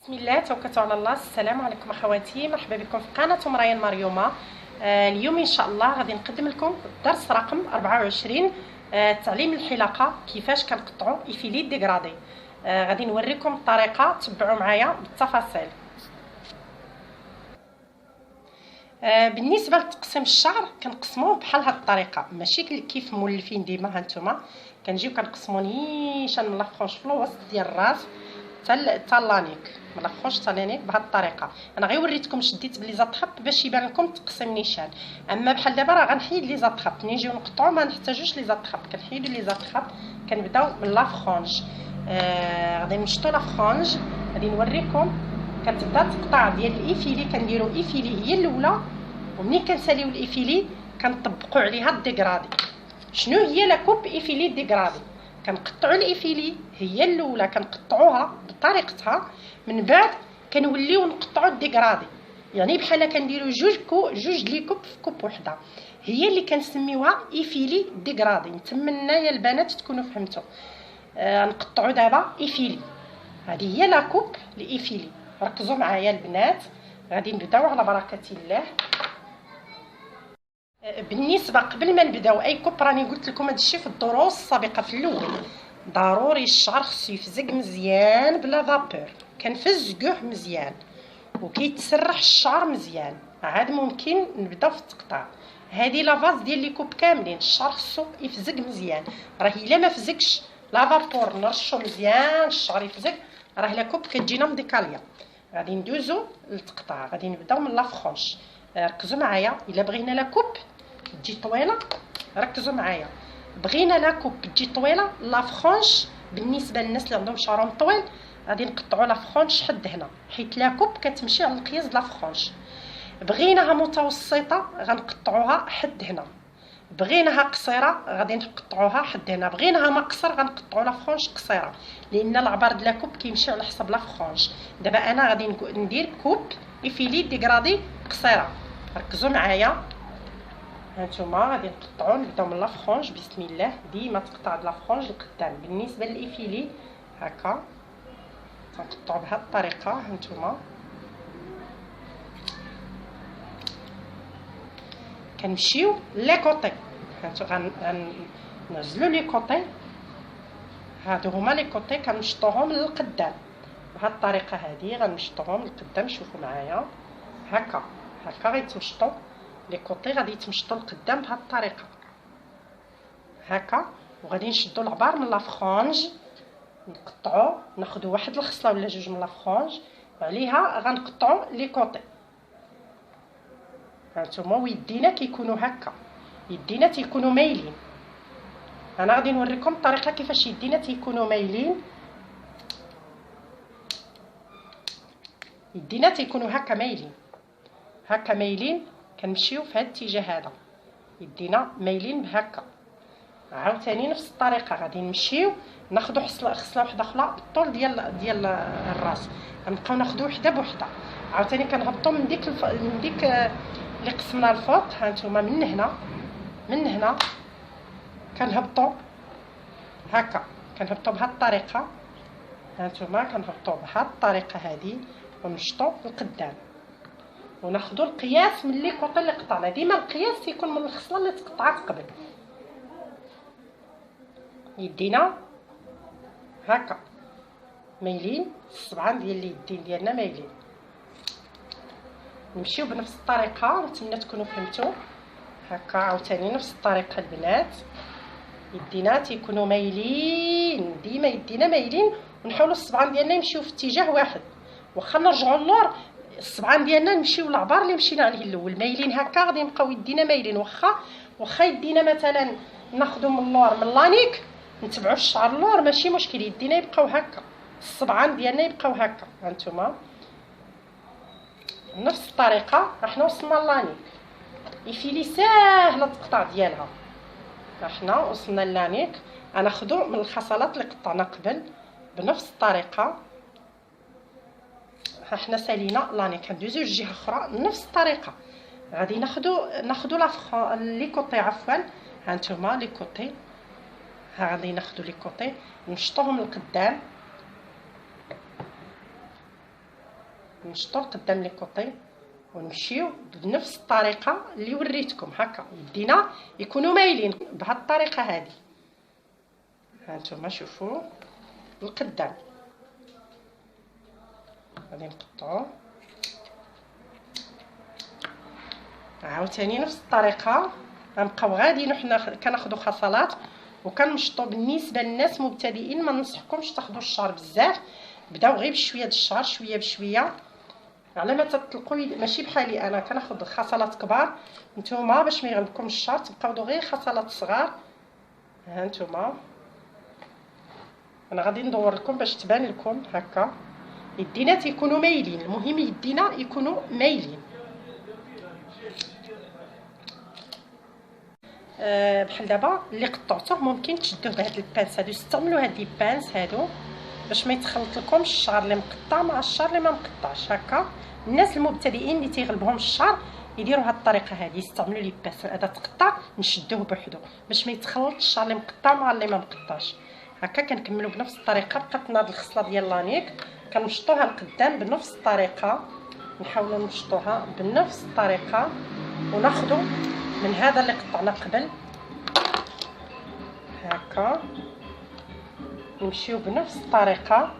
بسم الله توكلت على الله. السلام عليكم اخواتي، مرحبا بكم في قناه مريان مريومه. اليوم ان شاء الله غادي نقدم لكم الدرس رقم 24، تعليم الحلاقه، كيفاش كنقطعوا ايفيلي ديغرادي. غادي نوريكم الطريقه، تبعوا معايا بالتفاصيل. بالنسبه لتقسيم الشعر كنقسموه بحال هاد الطريقه، ماشي كيف مولفين ديما. هانتوما كنجيو كنقسمو نيشان من لافرونش في الوسط ديال الراس حتى لانيك، من لافرونش حتى لانيك بهاد الطريقه. انا غير وريتكم شديت بلي زطخب باش يبان لكم التقسيم نيشان. اما بحال دابا راه غنحيد لي زطخب، ملي نجيو نقطعو ما نحتاجوش لي زطخب، كنحيدو لي زطخب. كنبداو من لافرونج. غادي نشطو لافرونج، غادي نوريكم. كتبدا تقطع ديال الايفيلي، كنديرو ايفيلي هي الاولى، ومنين كنساليو الايفيلي كنطبقوا عليها الديغرادي. شنو هي لا كوب ايفيلي ديغرادي؟ كنقطعوا الايفيلي هي الاولى، كنقطعوها بطريقتها، من بعد كنوليو نقطعوا الديغرادي. يعني بحال كنديروا جوج لي كوب في كوب وحده، هي اللي كنسميوها ايفيلي ديغرادي. نتمنى يا البنات تكونوا فهمتوا. نقطعوا دابا ايفيلي، هذه هي لا كوب الايفيلي. ركزوا معايا البنات، غادي نبداو على بركه الله. بالنسبه قبل ما نبداو اي كوب، راني قلت لكم هذا الشيء في الدروس السابقه في الاول، ضروري الشعر خصو يفزق مزيان بلا فابور. كنفزقوه مزيان وكيتسرح الشعر مزيان، عاد ممكن نبداو في التقطاع. هذه لافاز ديال لي كوب كاملين، الشعر خصو يفزق مزيان. راه الا ما فزقش لا فابور نرشو مزيان الشعر يفزق، راه لا كوب كتجينا مديكاليه. غادي ندوزو للتقطاع، غادي نبداو من لافرونش. ركزوا معايا، الا بغينا لا كوب تجي طويله، ركزوا معايا، بغينا لا كوب تجي طويله لا فرونش. بالنسبه للناس اللي عندهم شعرهم طويل غادي نقطعوا لا فرونش حد هنا، حيت لا كوب كتمشي على القياس د لا فرونش. بغيناها متوسطه غنقطعوها حد هنا، بغيناها قصيره غادي نقطعوها حد هنا، بغيناها ما قصر غنقطعوا لا فرونش قصيره، لان العبار د لا كوب كيمشي على حسب لا فرونش. دابا انا غادي ندير كوب ايفيلي ديغرادي قصيره. ركزوا معايا، هانتوما غادي نقطعو، نبداو من لافرونج. بسم الله، ديما تقطع د لافرونج لقدام. بالنسبه للايفيلي هكا تنقطعو بهاد الطريقه. هانتوما كنمشيو لي كوطي، هانتو غنزلو لي كوطي، هادو هما لي كوطي كنشطوهم للقدام بهاد الطريقه. هادي غنشطوهم للقدام، شوفوا معايا هكا غيتمشطو لي كوطي، غادي يتمشطوا لقدام بهاد الطريقه هكا. وغادي نشدو العبار من لافرونج، نقطعو، ناخدو واحد الخصله ولا جوج من لافرونج، وعليها غنقطعو لي كوطي. هانتوما ويدينا كيكونوا هكا، يدينا تيكونوا مايلين. انا غادي نوريكم الطريقه كيفاش يدينا تيكونوا مايلين. يدينا تيكونوا هكا مايلين، كنمشيو في هذا الاتجاه هذا، يدينا مايلين بهكا. عاوتاني نفس الطريقه غادي نمشيو ناخذ خصله وحده اخرى بالطول ديال الراس، غنبقاو ناخذ وحده بوحده. عاوتاني كنهبطوا من ديك اللي قسمنا الفوق. هانتوما من هنا كنهبطوا هكا، كنهبطوا بهاد الطريقه. هانتوما كنهبطوا بهاد الطريقه هذه ونشطوا لقدام، وناخذوا القياس من لي كوطي اللي قطعنا. ديما القياس تيكون من الخصله اللي تقطعات قبل. يدينا هكا مايلين، الصبعان ديال اليدين ديالنا مايلين. نمشيو بنفس الطريقه، نتمنى تكونوا فهمتوا. هكا عاوتاني نفس الطريقه البنات، يدينا تيكونوا مايلين، ديما يدينا مايلين، ونحاولوا الصبعان ديالنا يمشيو في اتجاه واحد. واخا نرجعوا للور، الصبعان ديالنا نمشيو للعبار اللي مشينا عليه الاول مايلين هكا، غادي نبقاو يدينا مايلين. واخا يدينا مثلا ناخذوا من اللور من لانيك، نتبعوا الشعر اللور ماشي مشكل، يدينا يبقاو هكا، الصبعان ديالنا يبقاو هكا. هانتوما نفس الطريقه حنا وصلنا للانيك. ايفيلي ساهله التقطاع ديالها، حنا وصلنا للانيك. غناخذوا من الخصلات اللي قطعنا قبل بنفس الطريقه. حنا سالينا لانيك، ندوزو لجهه اخرى نفس الطريقه. غادي ناخذوا لي كوطي، عفوا. هانتوما لي كوطي، غادي ناخذوا لي كوطي نشطوهم لقدام. نشطو لقدام لي كوطي ونمشيو بنفس الطريقه اللي وريتكم. هكا يدينا يكونوا مايلين بهذه الطريقه هذه. هانتوما شوفوا القدام غادي نقطعو عاوتاني نفس الطريقه. غنبقاو غاديين وحنا كناخذوا خصلات وكنمشطو. بالنسبه للناس مبتدئين ما ننصحكمش تاخذوا الشعر بزاف، بداو غير بشويه د الشعر شويه بشويه على ما تطلقوا. ماشي بحالي انا كناخذ خصلات كبار، نتوما باش ما يغلبكمش الشعر تبقاو غير خصلات صغار. ها نتوما انا غادي ندور لكم باش تبان لكم. هكا يدينا تيكونوا مايلين، المهم يدينا يكونوا مايلين. بحال دابا اللي قطعتوه ممكن تشدوه بهاد البانس هادو، استعملوا هاد البانس هادو باش ما يتخلط لكم الشعر اللي مقطع مع الشعر اللي ما مقطعش. هكا الناس المبتدئين اللي تيغلبهم الشعر يديروا هاد الطريقه هذه، يستعملوا لي بانس هذا تقطع نشدوه بوحدو باش ما يتخلط الشعر اللي مقطع مع اللي ما مقطعش. هكا كنكملوا بنفس الطريقه. بقات لنا هاد الخصله ديال لانيك كنمشطوها لقدام بنفس الطريقه، نحاولوا نمشطوها بنفس الطريقه وناخذوا من هذا اللي قطعنا قبل. هكا نمشيو بنفس الطريقه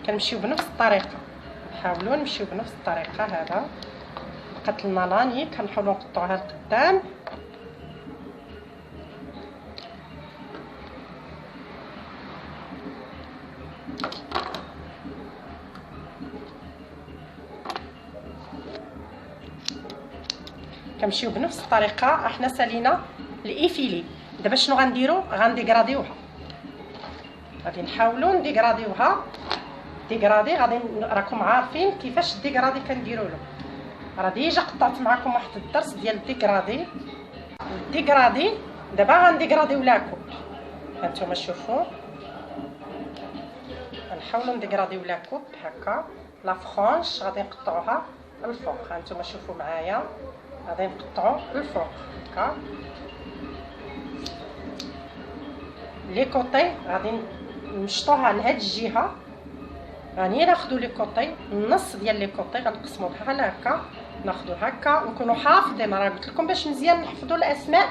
كنمشيو بنفس الطريقه، نحاولوا نمشيو بنفس الطريقه. هذا بقات لنا لاني كنحاولوا نقطعوها لقدام. كنمشيو بنفس الطريقه. احنا سالينا الايفيلي. دابا شنو غنديرو؟ غنديغراديوها، غادي نحاولوا نديغراديوها. ديغرادي غادي راكم عارفين كيفاش الديغرادي كنديروا له. راه ديجا قطعت معكم واحد الدرس ديال الديغرادي. الديغرادي دابا غنديغراديو لاكم. هانتوما شوفوا غنحاولوا نديغراديو لاكم هكا. لا فرانش غادي نقطعوها الفوق. هانتوما شوفوا معايا غادي نقطعو الفوق هكا. لي كوطي غادي نمشطوها لهاد الجهه. غادي ناخذوا لي كوطي، النص ديال لي كوطي غنقسموا بحال هكا، ناخذوا هكا ونكونوا حافظين. راه قلت لكم باش مزيان نحفظوا الاسماء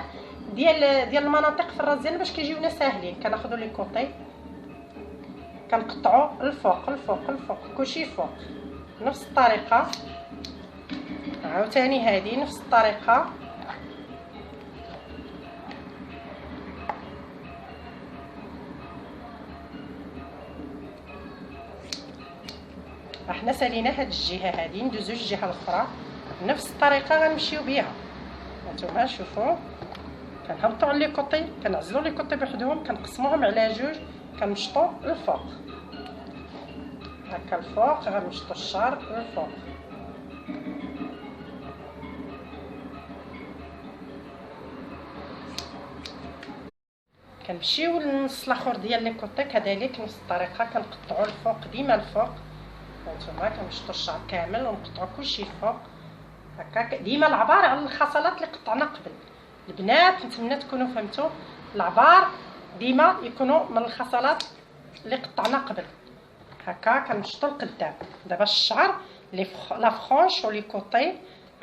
ديال المناطق في الراس ديالنا باش كيجيونا ساهلين. كناخذوا لي كوطي كنقطعوا الفوق الفوق الفوق كلشي فوق نفس الطريقه. عاوتاني هذه نفس الطريقه. احنا سالينا هاد الجهه هذه ندوزو الجهه الاخرى نفس الطريقه غنمشيو بها. هانتوما شوفوا كنهبطوا على لي كوطي، كنعزلوا لي كوطي بوحدهم، كنقسموهم على جوج، كنمشطوا الفوق هكا. الفوق غنمشطوا الشعر الفوق. كنمشيو للنص الاخر ديال لي كوطي كذلك نفس الطريقه، كنقطعوا الفوق ديما الفوق. هانتوما كنمشطوا الشعر كامل ونقطعوا كلشي الفوق هكا. ديما العبار على الخصلات اللي قطعنا قبل. البنات نتمنى تكونوا فهمتوا، العبار ديما يكونوا من الخصلات اللي قطعنا قبل. هكا كنمشطوا لقدام. دابا الشعر لا فرونش ولي كوطي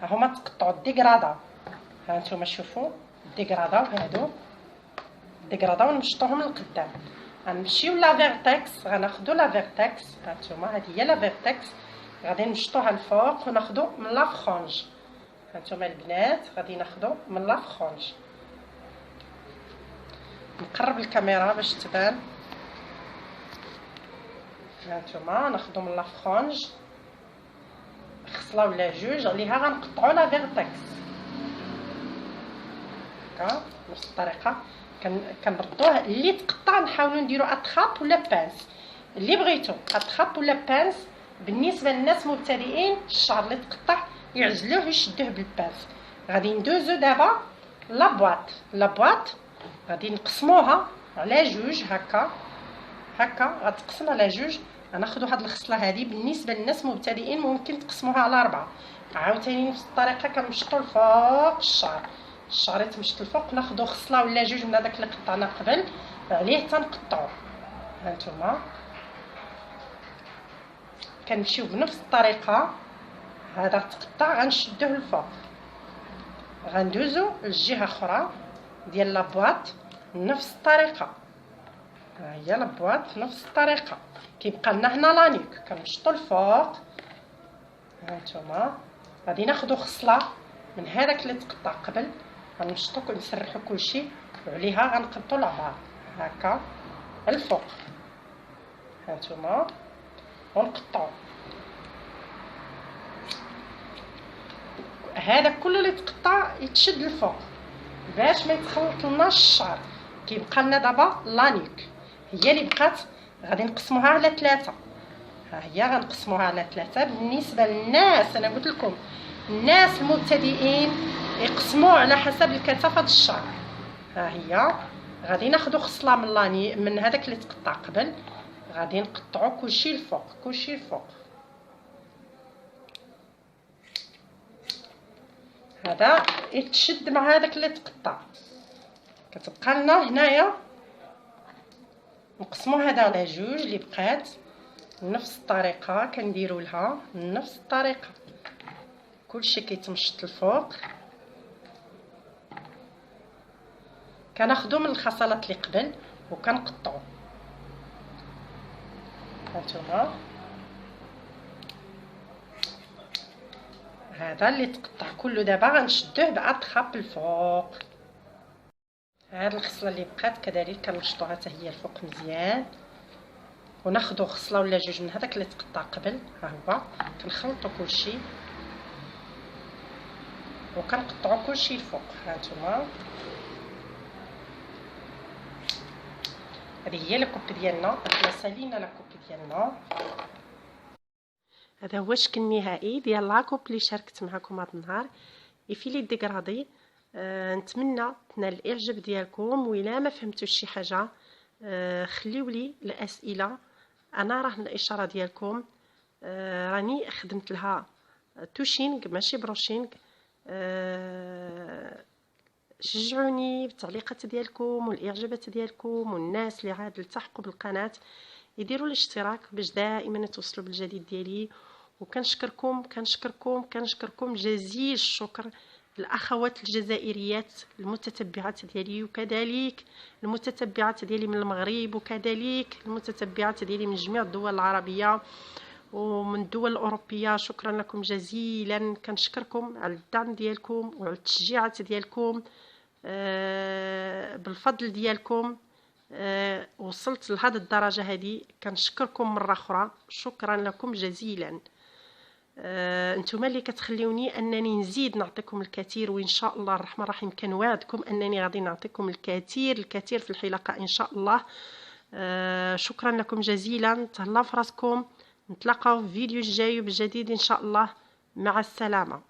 هما تقطعوا ديغرادا. هانتوما شوفوا ديغرادا وهادو ديغرادا ونمشطوهم لقدام. غنمشيو لا فيرتكس، غناخذوا لا فيرتكس. هانتوما هذه هي لا فيرتكس، غادي نمشطوها الفوق وناخذوا من لا فرونج. هانتوما البنات غادي ناخذوا من لا فرونج. نقرب الكاميرا باش تبان. هانتوما ناخذوا من لا فرونج خصله ولا جوج عليها غنقطعوا لا فيرتكس هكا نفس الطريقه. كنردوه اللي تقطع نحاولوا نديروا اتخاب ولا بانس اللي بغيتو، اتخاب ولا بانس. بالنسبه للناس مبتدئين الشعر اللي تقطع يعزلوه يشدوه بالبانس. غادي ندوزو دابا لابواط غادي نقسموها على جوج هكا هكا. غتقسم على جوج. غناخذوا هاد الخصله هذه بالنسبه للناس مبتدئين ممكن تقسموها على 4. عاوتاني نفس الطريقه كنمشطوا الفوق الشعر الشعر يتمشط الفوق ناخدو خصله ولا جوج من هذاك اللي قطعنا قبل عليه تنقطعو. هانتوما كنمشيو بنفس الطريقه، هذا تقطع غنشدوه الفوق، غندوزو للجهه اخرى ديال لابواط نفس الطريقه. ها هي لابواط نفس الطريقه. كيبقى لنا هنا لانيك كنمشطو الفوق. هانتوما غادي ناخدو خصله من هذاك اللي تقطع قبل، غنمشطو ونسرحو كلشي وعليها غنقبطو العبار هكا الفوق. هانتوما ونقطعو هذا كله اللي تقطع يتشد الفوق باش ما يتخلط لناش الشعر. كيبقى لنا دابا لانيك هي اللي بقات، غادي نقسموها على 3. ها هي غنقسموها على 3 بالنسبه للناس. انا قلت لكم الناس المبتدئين يقسموا على حسب الكثافه د الشعر. ها هي غادي ناخذ خصله من لاني من هذاك اللي تقطع قبل، غادي نقطعو كلشي الفوق كلشي الفوق. هذا يتشد مع هذاك اللي تقطع. كتبقى لنا هنايا نقسمو هذا على جوج اللي بقات بنفس الطريقه، كنديروا لها نفس الطريقه كلشي كيتمشط الفوق. كناخذو من الخصلات اللي قبل وكنقطعو. هانتوما هذا اللي تقطع كله دابا غنشدوه باطخاب الفوق. هاد الخصله اللي بقات كذلك كنمشطوها حتى هي الفوق مزيان، وناخذوا خصله ولا جوج من هذاك اللي تقطع قبل. ها هو كنخلطوا كلشي وكنقطعوا كلشي الفوق. هانتوما هذه هي لاكوب ديالنا، حنا سالينا لاكوب ديالنا. هذا هو الشكل النهائي ديال لاكوب اللي شاركت معكم هذا النهار. يفيلي ديكرادي. نتمنى تنال الاعجاب ديالكم، وإلا ما فهمتوش شي حاجه خليو لي الاسئله. انا راه الاشاره ديالكم راني خدمت لها توشينغ ماشي بروشينغ. شجعوني بالتعليقات ديالكم والاعجابات ديالكم، والناس اللي عاد التحقوا بالقناه يديروا الاشتراك باش دائما يتوصلوا بالجديد ديالي. وكنشكركم كنشكركم كنشكركم جزيل الشكر الاخوات الجزائريات المتتبعات ديالي، وكذلك المتتبعات ديالي من المغرب، وكذلك المتتبعات ديالي من جميع الدول العربيه ومن الدول الاوروبيه. شكرا لكم جزيلا. كنشكركم على الدعم ديالكم وعلى التشجيعات ديالكم. بالفضل ديالكم وصلت لهذه الدرجه هذه. كنشكركم مره اخرى، شكرا لكم جزيلا. انتما اللي كتخليوني انني نزيد نعطيكم الكثير، وان شاء الله الرحمن الرحيم كنوعدكم انني غادي نعطيكم الكثير الكثير في الحلقه ان شاء الله. شكرا لكم جزيلا. تهلاو في راسكم، نتلاقاو في فيديو جاي بجديد ان شاء الله. مع السلامه.